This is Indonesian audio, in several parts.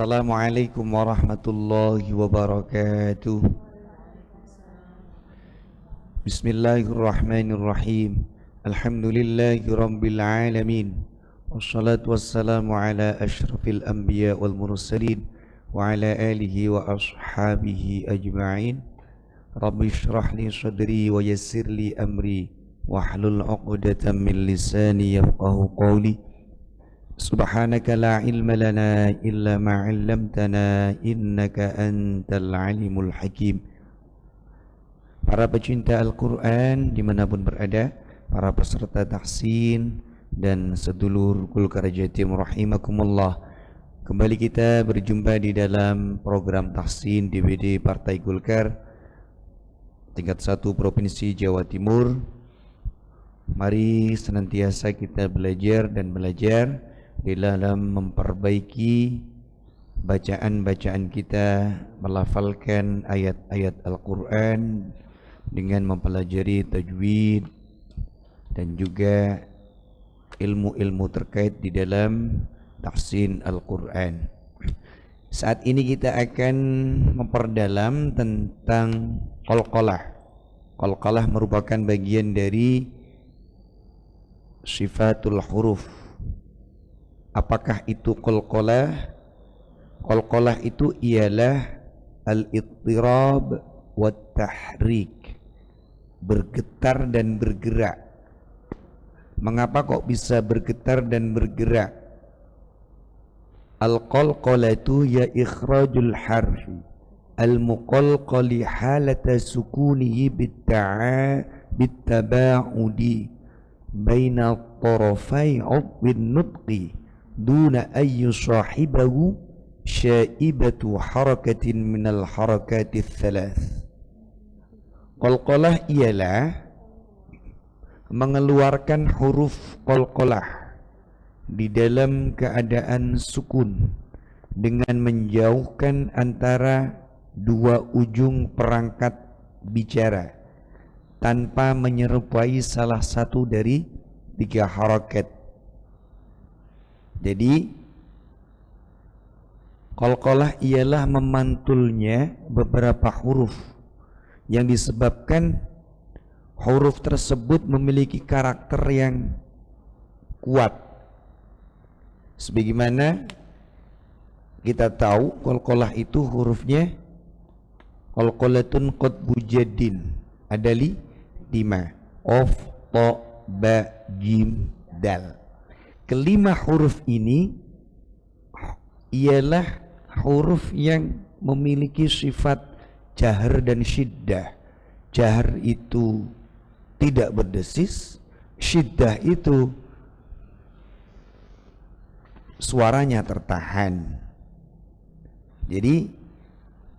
Assalamualaikum warahmatullahi wabarakatuh. Bismillahirrahmanirrahim. Alhamdulillahi rabbil alamin. Wassalatu wassalamu ala asyrafil anbiya wal mursalin wa ala alihi wa ashabihi ajma'in. Rabbi shrah li sadri wa yassir li amri wahlul 'uqdatam min lisani yafqahu qawli. Subhanaka la ilma lana illa ma 'allamtana innaka antal alimul hakim. Para pecinta Al-Quran dimanapun berada, para peserta tahsin dan sedulur Golkar Jatim rahimakumullah, kembali kita berjumpa di dalam program tahsin DPD Partai Golkar tingkat 1 Provinsi Jawa Timur. Mari senantiasa kita belajar dan belajar di dalam memperbaiki bacaan-bacaan kita, melafalkan ayat-ayat Al-Quran dengan mempelajari tajwid dan juga ilmu-ilmu terkait di dalam tahsin Al-Quran. Saat ini kita akan memperdalam tentang qalqalah. Qalqalah merupakan bagian dari sifatul huruf. Apakah itu qalqalah? Qalqalah itu ialah al-ittirab wa tahrik, bergetar dan bergerak. Mengapa kok bisa bergetar dan bergerak? Al-qalqalatu ya ikhrajul harfi al-muqalqali halata sukunihi bittaba'udi baina tarafai 'udwin nutqi duna ayyu sahibahu syaibatu harakatin minal harakati thalath. Qalqalah ialah mengeluarkan huruf qalqalah di dalam keadaan sukun dengan menjauhkan antara dua ujung perangkat bicara tanpa menyerupai salah satu dari 3 harakat. Jadi qalqalah ialah memantulnya beberapa huruf yang disebabkan huruf tersebut memiliki karakter yang kuat. Sebagaimana kita tahu qalqalah itu hurufnya qalqalatun qatbu jaddin, ada 5, qaf, ta, ba, jim, dal. Kelima huruf ini ialah huruf yang memiliki sifat jahar dan syiddah. Jahar itu tidak berdesis, syiddah itu suaranya tertahan. Jadi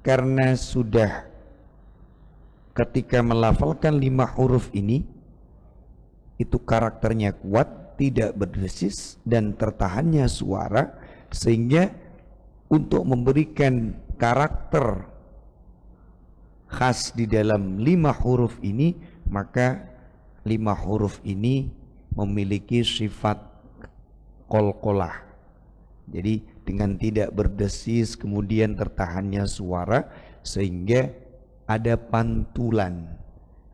karena sudah ketika melafalkan 5 huruf ini itu karakternya kuat, tidak berdesis dan tertahannya suara, sehingga untuk memberikan karakter khas di dalam 5 huruf ini, maka 5 huruf ini memiliki sifat qalqalah. Jadi dengan tidak berdesis kemudian tertahannya suara, sehingga ada pantulan,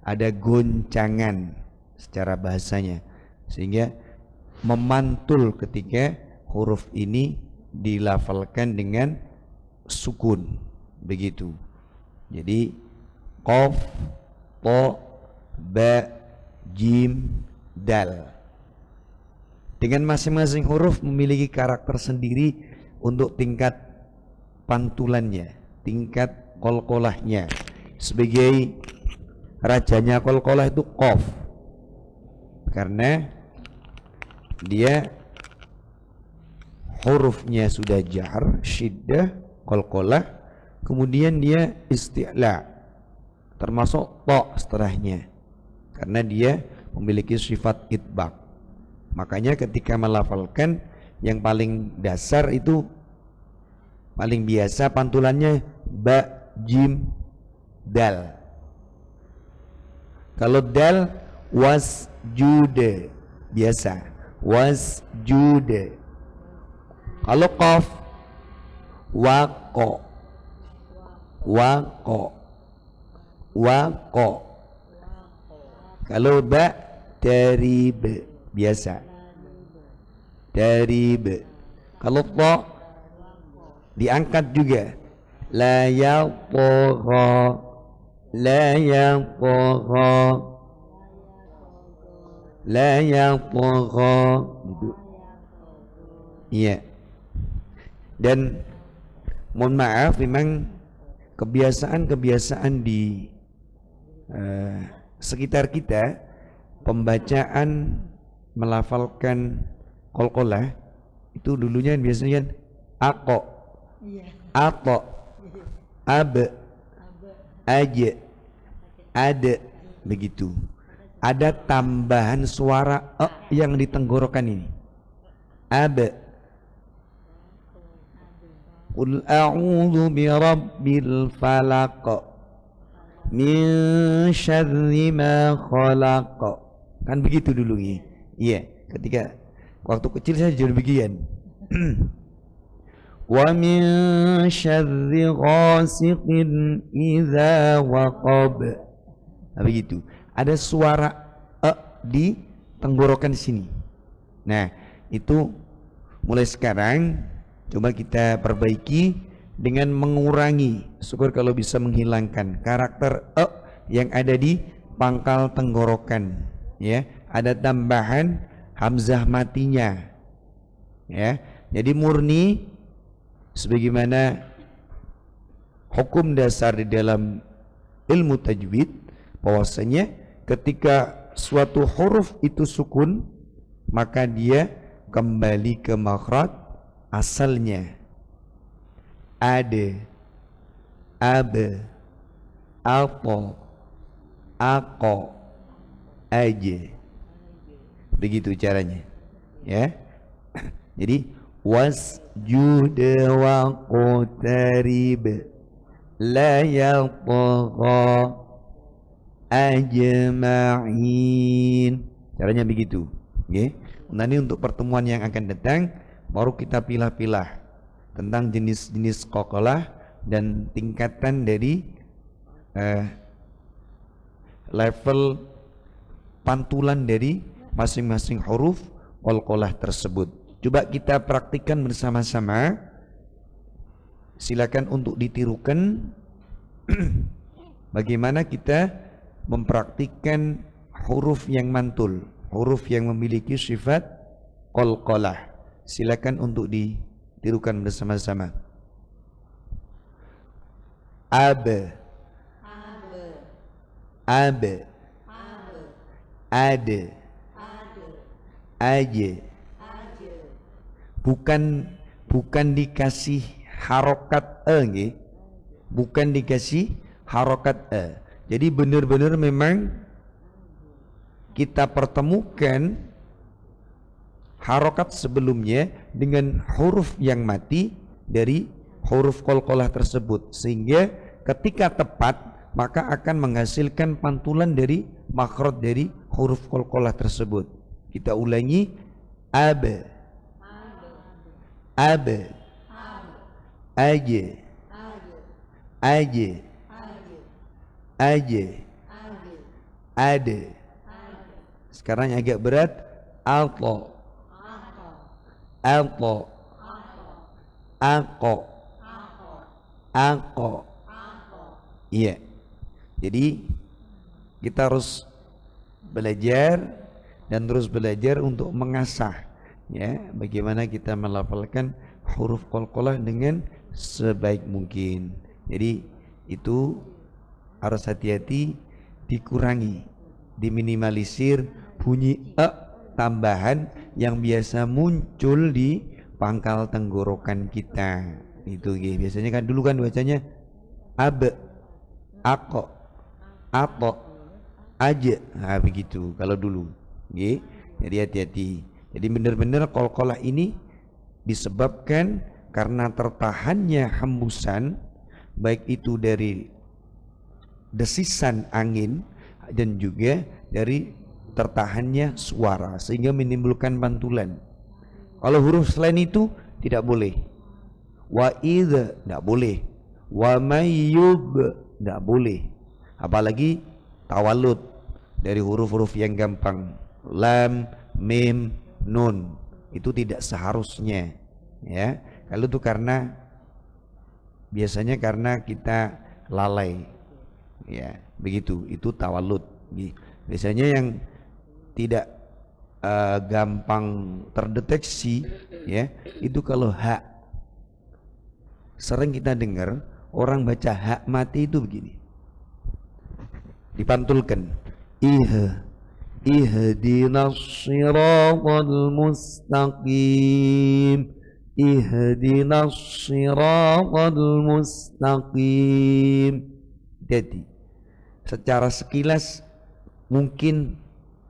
ada goncangan secara bahasanya, sehingga memantul ketika huruf ini dilafalkan dengan sukun, begitu. Jadi qaf, ta, ba, jim, dal. Dengan masing-masing huruf memiliki karakter sendiri untuk tingkat pantulannya, tingkat qalqalahnya. Sebagai rajanya qalqalah itu qaf, karena dia hurufnya sudah jahar, syiddah, qalqalah, kemudian dia isti'la, termasuk ta setelahnya, karena dia memiliki sifat itbaq. Makanya ketika melafalkan yang paling dasar itu paling biasa pantulannya ba, jim, dal. Kalau dal wasjude biasa, wasjude. Kalau qaf waqo, waqo, waqo. Kalau ba dari be biasa, dari be. Kalau to diangkat juga, la yaqgha, la yaqgha, la yaqgha gitu. Iya. Dan mohon maaf, memang kebiasaan-kebiasaan di sekitar kita, pembacaan melafalkan qalqalah itu dulunya biasanya kan ako, ato, abe, aje, ade, begitu. Ada tambahan suara yang di tenggorokan ini. Abe. Qul a'udzu birabbil falaq min syarri ma khalaq. Kan begitu dulu ya. Iya, ketika waktu kecil saya jadi begini. Wa min syarri ghasiqin idza waqab. Nah, begitu. Ada suara di tenggorokan sini. Nah, itu mulai sekarang coba kita perbaiki dengan mengurangi, syukur kalau bisa menghilangkan karakter yang ada di pangkal tenggorokan, ya. Ada tambahan hamzah matinya, ya. Jadi murni sebagaimana hukum dasar di dalam ilmu tajwid, bahwasanya ketika suatu huruf itu sukun, maka dia kembali ke makhraj asalnya. Ade, abe, apo, ako, aje. Begitu caranya, ya. Jadi wasjud wa qutarib la yatgha ajma'in. Caranya begitu, okay? Nanti untuk pertemuan yang akan datang baru kita pilah-pilah tentang jenis-jenis qalqalah dan tingkatan dari level pantulan dari masing-masing huruf qalqalah tersebut. Coba kita praktikkan bersama-sama. Silakan untuk ditirukan bagaimana kita mempraktikkan huruf yang mantul, huruf yang memiliki sifat qalqalah. Silakan untuk ditirukan bersama-sama. Abe, abe, ade, aje. Bukan dikasih harokat nggih. Bukan dikasih harokat Jadi benar-benar memang kita pertemukan harokat sebelumnya dengan huruf yang mati dari huruf qalqalah tersebut, sehingga ketika tepat maka akan menghasilkan pantulan dari makhraj dari huruf qalqalah tersebut. Kita ulangi. Abe, abe, aje, aje, aje, ade. Sekarang agak berat. Alto, alto, ako, ako. Iya. Jadi kita harus belajar dan terus belajar untuk mengasah, ya, bagaimana kita melafalkan huruf qalqalah dengan sebaik mungkin. Jadi itu harus hati-hati, dikurangi, diminimalisir bunyi tambahan yang biasa muncul di pangkal tenggorokan kita. Itu biasanya kan dulu kan bacanya abe, ako, ato, aje. Nah, begitu kalau dulu. Jadi hati-hati. Jadi benar-benar qalqalah ini disebabkan karena tertahannya hembusan, baik itu dari desisan angin dan juga dari tertahannya suara, sehingga menimbulkan pantulan. Kalau huruf selain itu tidak boleh. wa idh enggak boleh, wa mayyub enggak boleh. Apalagi tawalud dari huruf-huruf yang gampang, lam, mim, nun, itu tidak seharusnya, ya. Kalau itu biasanya karena kita lalai, ya, begitu. Itu tawalud. Biasanya yang tidak gampang terdeteksi, ya, itu kalau hak. Sering kita dengar orang baca hak mati itu begini, dipantulkan, ihdinas siratal mustaqim, ihdinas siratal mustaqim. Jadi secara sekilas mungkin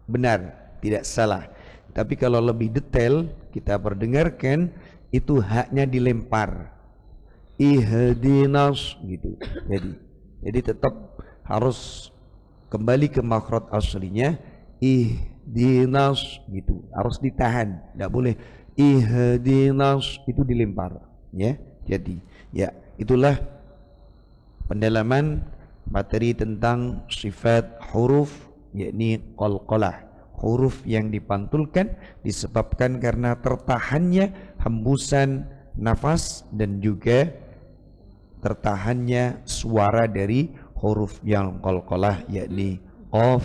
benar, tidak salah, tapi kalau lebih detail kita perdengarkan, itu haknya dilempar, ihdinas gitu. Jadi tetap harus kembali ke makhraj aslinya, ihdinas gitu, harus ditahan, tidak boleh ihdinas itu dilempar, ya. Jadi ya, itulah pendalaman materi tentang sifat huruf, yakni qalqalah, huruf yang dipantulkan disebabkan karena tertahannya hembusan nafas dan juga tertahannya suara dari huruf yang qalqalah, yakni qaf,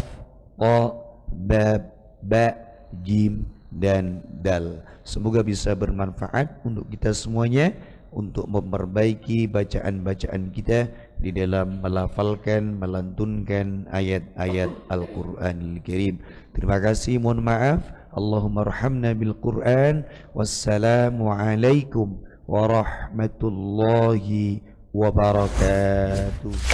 qa, ba, ba, jim, dan dal. Semoga bisa bermanfaat untuk kita semuanya, untuk memperbaiki bacaan-bacaan kita di dalam melafalkan, melantunkan ayat-ayat Al-Qur'anil Karim. Terima kasih, mohon maaf. Allahumma arhamna bil Qur'an. Wassalamu alaikum warahmatullahi wabarakatuh.